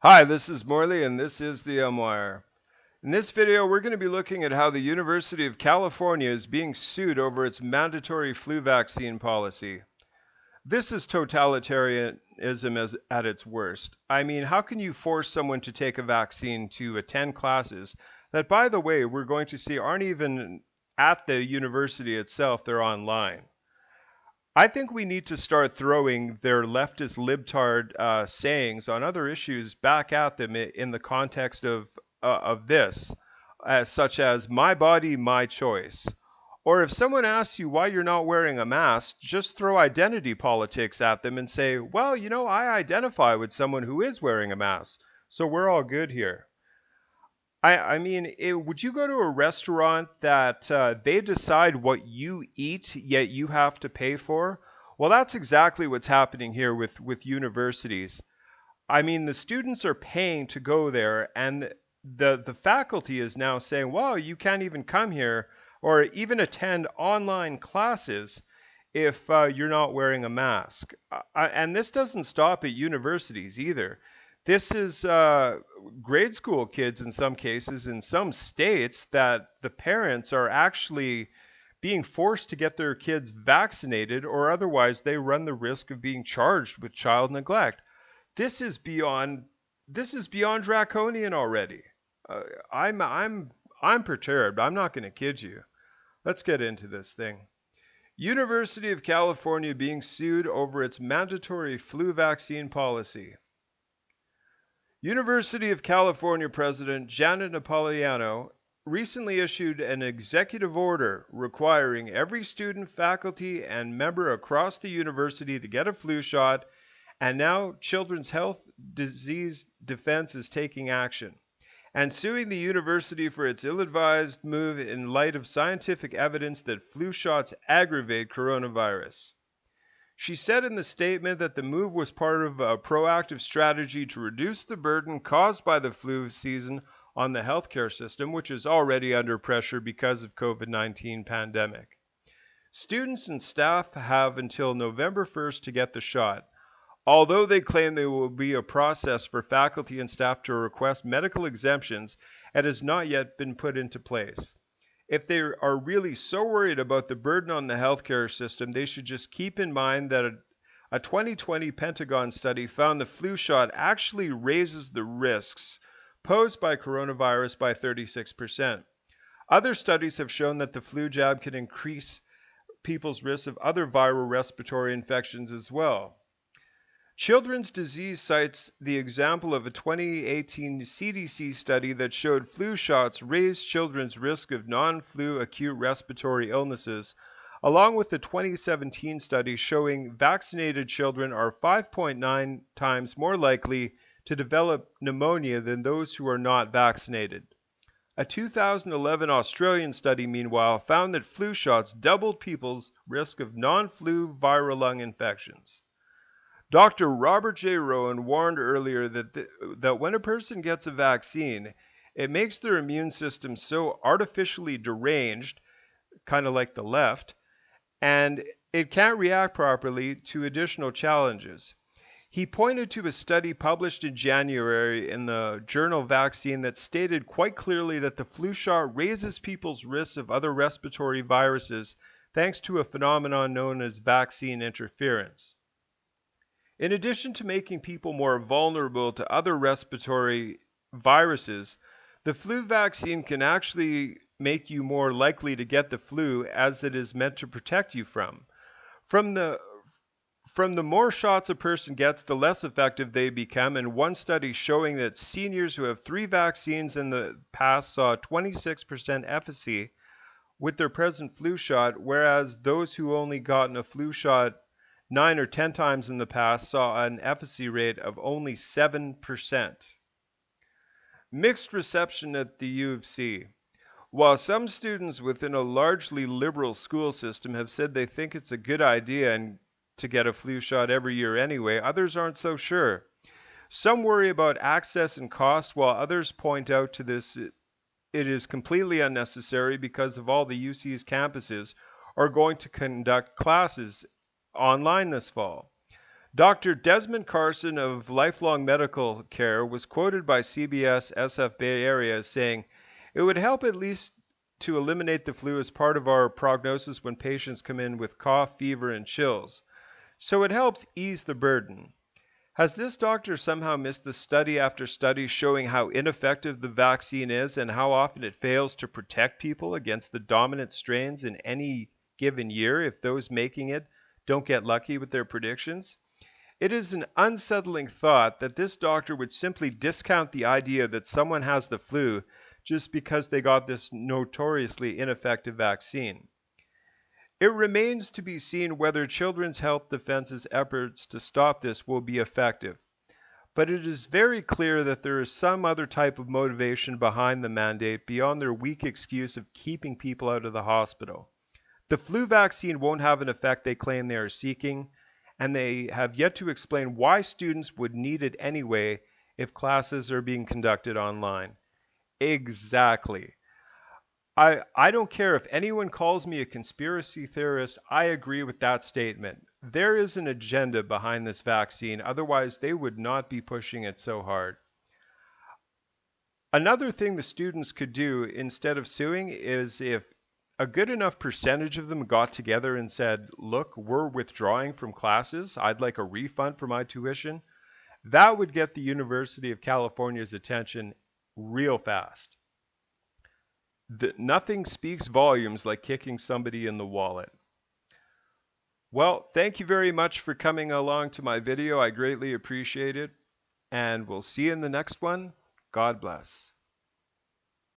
Hi, this is Morley and this is the Wire. In this video, we're going to be looking at how the University of California is being sued over its mandatory flu vaccine policy. This is totalitarianism at its worst. I mean, how can you force someone to take a vaccine to attend classes that, by the way, we're going to see aren't even at the university itself, they're online? I think we need to start throwing their leftist libtard sayings on other issues back at them in the context of this, such as "my body, my choice." Or if someone asks you why you're not wearing a mask, just throw identity politics at them and say, "Well, I identify with someone who is wearing a mask, so we're all good here." Would you go to a restaurant that they decide what you eat, yet you have to pay for? Well, that's exactly what's happening here with universities. I mean, the students are paying to go there, and the faculty is now saying, well, you can't even come here or even attend online classes if you're not wearing a mask. And this doesn't stop at universities either. This is grade school kids in some cases, in some states, that the parents are actually being forced to get their kids vaccinated, or otherwise they run the risk of being charged with child neglect. This is beyond this is beyond draconian already. Uh, I'm I'm I'm perturbed. I'm not going to kid you. Let's get into this thing. University of California being sued over its mandatory flu vaccine policy. University of California President Janet Napolitano recently issued an executive order requiring every student, faculty, and member across the university to get a flu shot, and now Children's Health Disease Defense is taking action and suing the university for its ill-advised move in light of scientific evidence that flu shots aggravate coronavirus. She said in the statement that the move was part of a proactive strategy to reduce the burden caused by the flu season on the healthcare system, which is already under pressure because of COVID-19 pandemic. Students and staff have until November 1st to get the shot. Although they claim there will be a process for faculty and staff to request medical exemptions, it has not yet been put into place. If they are really so worried about the burden on the healthcare system, they should just keep in mind that a 2020 Pentagon study found the flu shot actually raises the risks posed by coronavirus by 36%. Other studies have shown that the flu jab can increase people's risk of other viral respiratory infections as well. Children's Disease cites the example of a 2018 CDC study that showed flu shots raised children's risk of non-flu acute respiratory illnesses, along with the 2017 study showing vaccinated children are 5.9 times more likely to develop pneumonia than those who are not vaccinated. A 2011 Australian study, meanwhile, found that flu shots doubled people's risk of non-flu viral lung infections. Dr. Robert J. Rowan warned earlier that when a person gets a vaccine, it makes their immune system so artificially deranged, kind of like the left, and it can't react properly to additional challenges. He pointed to a study published in January in the journal Vaccine that stated quite clearly that the flu shot raises people's risks of other respiratory viruses thanks to a phenomenon known as vaccine interference. In addition to making people more vulnerable to other respiratory viruses, the flu vaccine can actually make you more likely to get the flu as it is meant to protect you from. From the from the more shots a person gets, the less effective they become, and one study showing that seniors who have 3 vaccines in the past saw 26% efficacy with their present flu shot, whereas those who only gotten a flu shot 9 or 10 times in the past saw an efficacy rate of only 7%. Mixed reception at the U of C. While some students within a largely liberal school system have said they think it's a good idea and to get a flu shot every year anyway, others aren't so sure. Some worry about access and cost, while others point out to this it is completely unnecessary because of all the UC's campuses are going to conduct classes online this fall. Dr. Desmond Carson of Lifelong Medical Care was quoted by CBS SF Bay Area as saying, "It would help at least to eliminate the flu as part of our prognosis when patients come in with cough, fever, and chills. So it helps ease the burden." Has this doctor somehow missed the study after study showing how ineffective the vaccine is and how often it fails to protect people against the dominant strains in any given year if those making it don't get lucky with their predictions? It is an unsettling thought that this doctor would simply discount the idea that someone has the flu just because they got this notoriously ineffective vaccine. It remains to be seen whether Children's Health Defense's efforts to stop this will be effective, but it is very clear that there is some other type of motivation behind the mandate beyond their weak excuse of keeping people out of the hospital. The flu vaccine won't have an effect they claim they are seeking, and they have yet to explain why students would need it anyway if classes are being conducted online. Exactly. I don't care if anyone calls me a conspiracy theorist, I agree with that statement. There is an agenda behind this vaccine, otherwise they would not be pushing it so hard. Another thing the students could do instead of suing is if a good enough percentage of them got together and said, "Look, we're withdrawing from classes. I'd like a refund for my tuition." That would get the University of California's attention real fast. Nothing speaks volumes like kicking somebody in the wallet. Well, thank you very much for coming along to my video. I greatly appreciate it. And we'll see you in the next one. God bless.